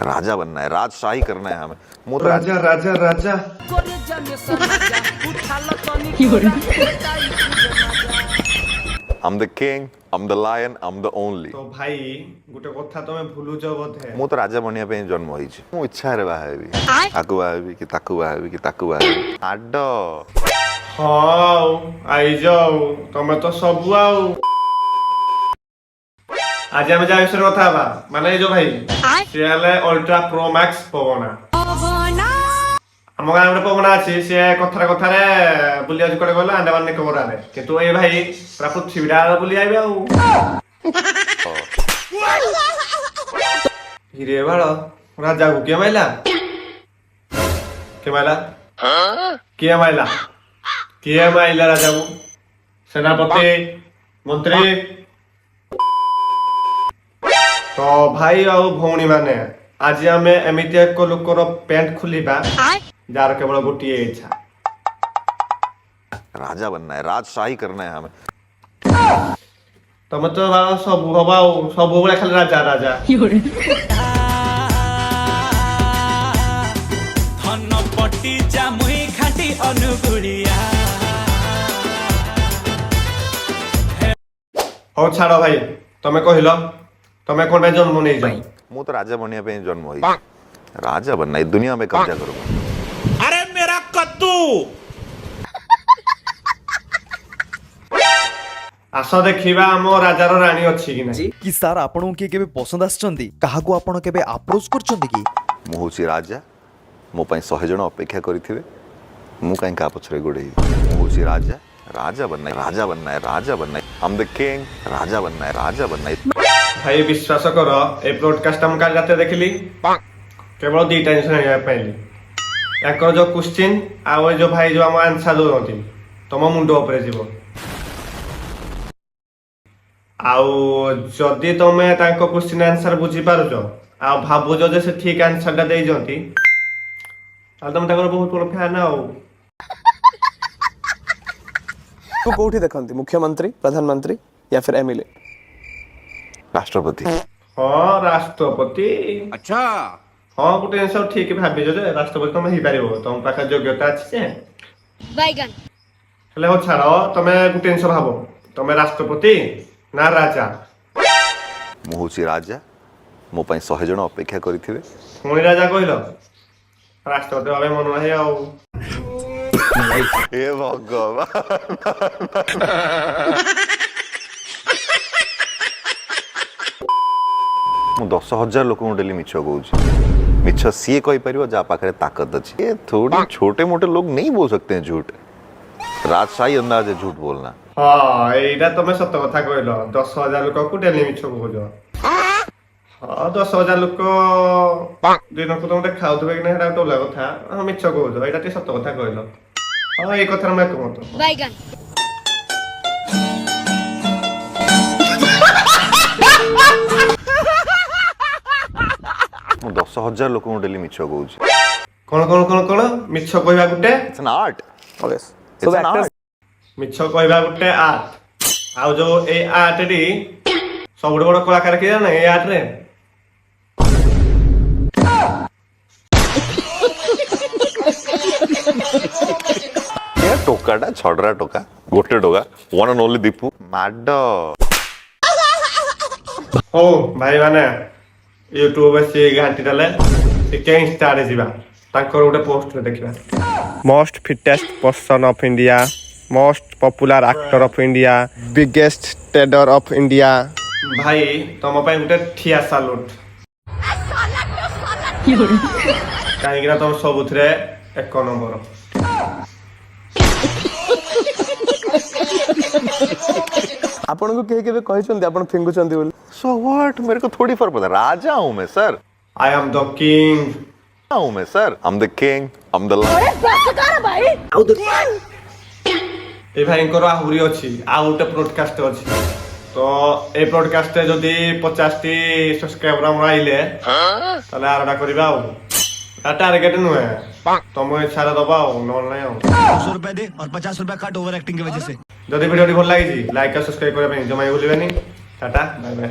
राजा बनना है, राजशाही करना है हमें। राजा राजा राजा I'm the king, I'm the lion, I'm the only। तो भाई गोटे कथा तमे भूलुच बोधे ମୁଁ ତ ରାଜା ବନିବା ପାଇଁ ଜନ୍ମ ହେଇଛି। ମୁଁ ଇଚ୍ଛାରେ ବାହା ହେବି, ଆକୁ ବାହା ହେବି କି ତାକୁ ବାହା ହେବି କି ତାକୁ ବାହା ହେବି। ଆଡ ହଁ आई जाओ तमे तो सब आउ आज आम जा विषय कथा बा माने जो भाई से हेले अल्ट्रा प्रो मैक्स पवना आम गाँव गोटे पवना अच्छी सी कथार कथार बुली आज कड़े गला अंडमान निकोबर आड़े किंतु ये भाई पूरा पृथ्वीटा बुली आइबे आउ हिरे बाल राजा को किए माइला किए माइला राजा को सेनापति मंत्री तो भाई आउ भौणी माने आज आम एमती एक लोकर पेंट खोलिबा जार केवल गोटे इच्छा राजा बनना है, राजशाही करना है हमें। तमे तो सब हवा सब बेले खाली राजा राजा धनपटी जामुई खाटी अनुगुड़िया हो छाड़ो भाई तमे कहल तमे कौन जन्म नहीं जाओ ମୁଁ ତ ରାଜା ବନିବା ପାଇଁ ଜନ୍ମ ହେଇଛି। राजा बनना है, दुनिया में कब्जा करूंगा। अरे मेरा कद्दू आस देखिबा हम राजार रानी अच्छी कि नहीं कि सार आपन के केबे पसंद आछंती काहाको आपन केबे अप्रोच करछंती कि ମୁଁ ହଉଛି ରାଜା, ମୋ ପାଇଁ 100 ଜଣ ଅପେକ୍ଷା କରିଥିବେ। ମୁଁ କାହିଁ କାହା ପଛରେ ଗୋଡ଼େଇବି। ମୁଁ ହଉଛି ରାଜା, राजा बनना है, राजा बनना है, राजा बनना है। I'm the king, राजा बनना है, राजा बनना है। भाई विश्वास कर ए ब्रॉडकास्ट हम काल रात देखली केवल दी टेंशन है पहली याकर जो क्वेश्चन आ जो भाई जो हम आंसर दोती तुम मुंड ऊपर जीव आउ जदि तुमे तांको क्वेश्चन आंसर बुझी पारुछ आ भाबुछ जे से ठीक आंसर टा देई जंती ताल तुम ताकर बहुत बड़ फैन आउ को कोठी देखंती मुख्यमंत्री प्रधानमंत्री या फिर एमएलए राष्ट्रपति। हाँ राष्ट्रपति अच्छा हाँ गोटे जिन ठीक भाव राष्ट्रपति तुम हो पार तुम पाखे योग्यता अच्छी से हेले हो छाड़ तुम गोटे जिन भाव तुम राष्ट्रपति ना राजा ମୁଁ ହଉଛି ରାଜା, ମୋ ପାଇଁ 100 ଜଣ ଅପେକ୍ଷା କରିଥିବେ। पुणी राजा कहल राष्ट्रपति भाव मन ना आउ हे भगवान ମୁଁ 10,000 ଲୋକଙ୍କୁ डेली मिछ कहूँ। मिछ सी कही पार जहाँ पाखे ताकत अच्छी। ये थोड़ी छोटे मोटे लोग नहीं बोल सकते हैं झूठ। राजशाही अंदाज है झूठ बोलना। हाँ यही तुम सत कथा कहल 10,000 लोक को डेली मिछ कह हाँ 10,000 लोक दिन को तुम खाऊ कि ना अलग कथा हाँ मिछ कह यहाँ सत कथा कहल हाँ ये कथा मैं कहत ମୁଁ 10,000 ଲୋକଙ୍କୁ डेली मिछ कहूँ। कौन कौन कौन कौन मिछ कहवा गुटे It's an art. Okay It's so an art. मिछ कहवा गुटे आर्ट आउ जो ए आर्ट टी सब बड़ कलाकार किए ना ए आर्ट रे ये टोकाटा छड़रा टोका गोटे टोका वन एंड ओनली दीपू माड हो भाई माने यूट्यूब से घाटी डाले से के इंस्टा रे जीवा तांकर गोटे पोस्ट रे देखिबा most fittest person of India most popular actor of India biggest trader of India भाई तुम पे गोटे ठिया सैल्यूट काहेकि ना तुम सबुथरे एक नंबर आपन को के केबे कहिसंती आपन फिंगुचंती बोली सो व्हाट मेरे को थोड़ी फर्क पड़ता। राजा हूँ मैं sir, I am the king हूँ मैं sir. I'm the king, I'm the lion। ए भाई इनकर आहुरी अच्छी आ गोटे ब्रॉडकास्ट अच्छी तो ए ब्रॉडकास्ट जदि 50 टी सब्सक्राइबर हम आइले ताले आरडा करबा टारगेट नुहे तुम इच्छा दबा नॉन नहीं 200 रुपए दे और 50 रुपए काट ओवर एक्टिंग की वजह से जदि वीडियो भल लगी लाइक और सब्सक्राइब करबा जमा भूलिबेनी टाटा बाय बाय।